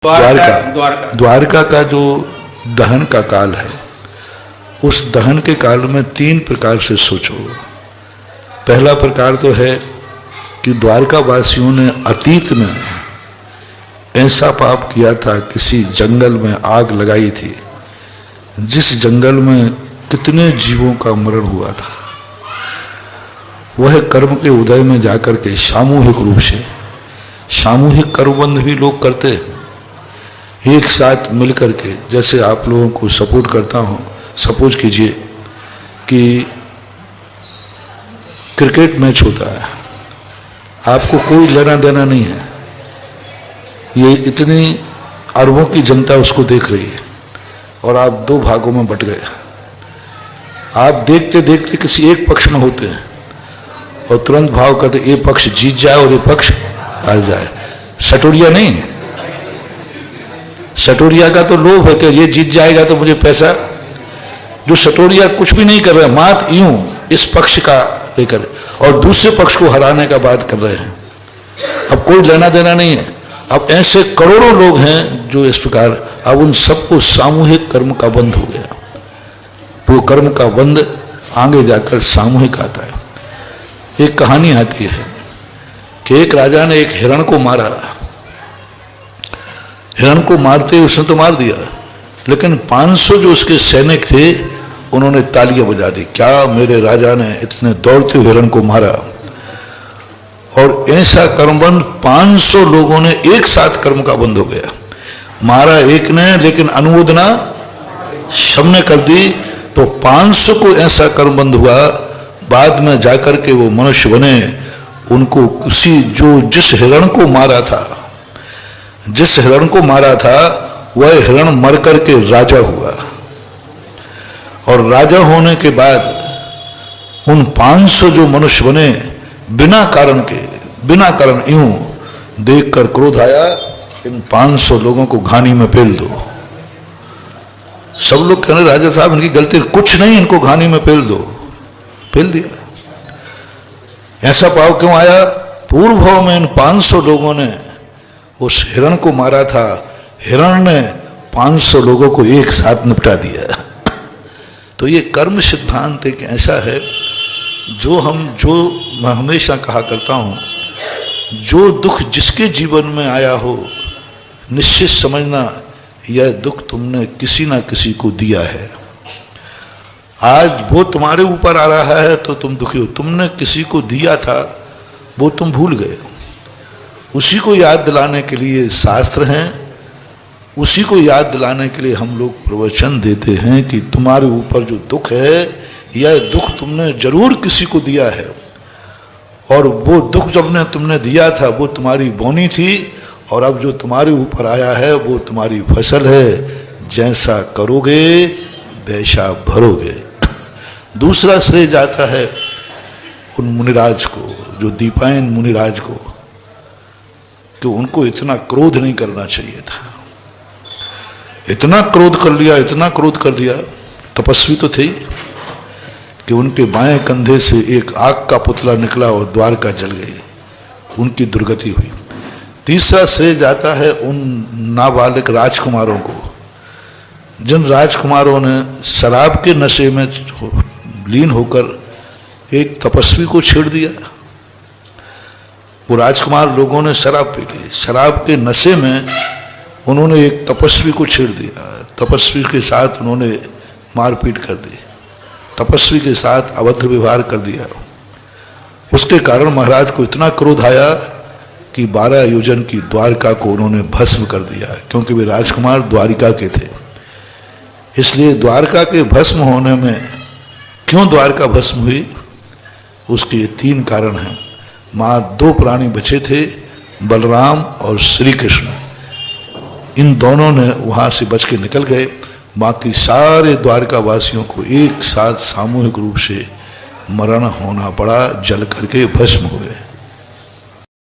द्वारका का जो दहन का काल है, उस दहन के काल में तीन प्रकार से सोचो। पहला प्रकार तो है कि द्वारका वासियों ने अतीत में ऐसा पाप किया था, किसी जंगल में आग लगाई थी, जिस जंगल में कितने जीवों का मरण हुआ था। वह कर्म के उदय में जाकर के सामूहिक रूप से सामूहिक कर्मबंध भी लोग करते हैं, एक साथ मिलकर के। जैसे आप लोगों को सपोर्ट करता हूँ, सपोज कीजिए कि क्रिकेट मैच होता है, आपको कोई लेना देना नहीं है, ये इतनी अरबों की जनता उसको देख रही है और आप दो भागों में बट गए। आप देखते देखते किसी एक पक्ष में होते हैं और तुरंत भाव करते ये पक्ष जीत जाए और ये पक्ष हार जाए। सटोरिया नहीं, सटोरिया का तो लोभ है कि ये जीत जाएगा तो मुझे पैसा। जो सटोरिया कुछ भी नहीं कर रहा है, मात्र यूं इस पक्ष का लेकर और दूसरे पक्ष को हराने का बात कर रहे हैं। अब कोई लेना देना नहीं है। अब ऐसे करोड़ों लोग हैं जो इस प्रकार, अब उन सबको सामूहिक कर्म का बंध हो गया। वो कर्म का बंध आगे जाकर सामूहिक आता है। एक कहानी आती है कि एक राजा ने एक हिरण को मारा। हिरण को मारते उसने तो मार दिया, लेकिन 500 जो उसके सैनिक थे उन्होंने तालियां बजा दी, क्या मेरे राजा ने इतने दौड़ते हुए हिरण को मारा। और ऐसा कर्मबंध 500 लोगों ने एक साथ कर्म का बंद हो गया। मारा एक ने, लेकिन अनुमोदना सबने कर दी, तो 500 को ऐसा कर्मबंध हुआ। बाद में जाकर के वो मनुष्य बने, उनको जिस हिरण को मारा था, जिस हिरण को मारा था वह हिरण मर करके राजा हुआ। और राजा होने के बाद उन 500 जो मनुष्य बने, बिना कारण यूं देखकर क्रोध आया, इन 500 लोगों को घानी में पेल दो। सब लोग कहने राजा साहब इनकी गलती कुछ नहीं, इनको घानी में पेल दो। पेल दिया। ऐसा पाव क्यों आया? पूर्व भाव में इन 500 लोगों ने उस हिरण को मारा था, हिरण ने 500 लोगों को एक साथ निपटा दिया। तो ये कर्म सिद्धांत एक ऐसा है जो मैं हमेशा कहा करता हूँ, जो दुख जिसके जीवन में आया हो, निश्चित समझना यह दुख तुमने किसी ना किसी को दिया है। आज वो तुम्हारे ऊपर आ रहा है तो तुम दुखी हो, तुमने किसी को दिया था वो तुम भूल गए। उसी को याद दिलाने के लिए शास्त्र हैं, उसी को याद दिलाने के लिए हम लोग प्रवचन देते हैं कि तुम्हारे ऊपर जो दुख है, यह दुख तुमने जरूर किसी को दिया है, और वो दुख जब तुमने दिया था वो तुम्हारी बोनी थी, और अब जो तुम्हारे ऊपर आया है वो तुम्हारी फसल है। जैसा करोगे वैसा भरोगे। दूसरा श्रेय जाता है उन मुनिराज को, जो दीपायन मुनिराज को, कि उनको इतना क्रोध नहीं करना चाहिए था। इतना क्रोध कर लिया। तपस्वी तो थे कि उनके बाएं कंधे से एक आग का पुतला निकला और द्वारका जल गई, उनकी दुर्गति हुई। तीसरा श्रेय जाता है उन नाबालिग राजकुमारों को, जिन राजकुमारों ने शराब के नशे में लीन होकर एक तपस्वी को छेड़ दिया। वो राजकुमार लोगों ने शराब पी ली, शराब के नशे में उन्होंने एक तपस्वी को छेड़ दिया, तपस्वी के साथ उन्होंने मारपीट कर दी, तपस्वी के साथ अभद्र व्यवहार कर दिया। उसके कारण महाराज को इतना क्रोध आया कि 12 योजन की द्वारका को उन्होंने भस्म कर दिया, क्योंकि वे राजकुमार द्वारिका के थे। इसलिए द्वारका के भस्म होने में, क्यों द्वारका भस्म हुई, उसके 3 कारण हैं। मां 2 प्राणी बचे थे, बलराम और श्री कृष्ण। इन दोनों ने वहां से बच के निकल गए, बाकी सारे द्वारका वासियों को एक साथ सामूहिक रूप से मरण होना पड़ा, जल करके भस्म हुए।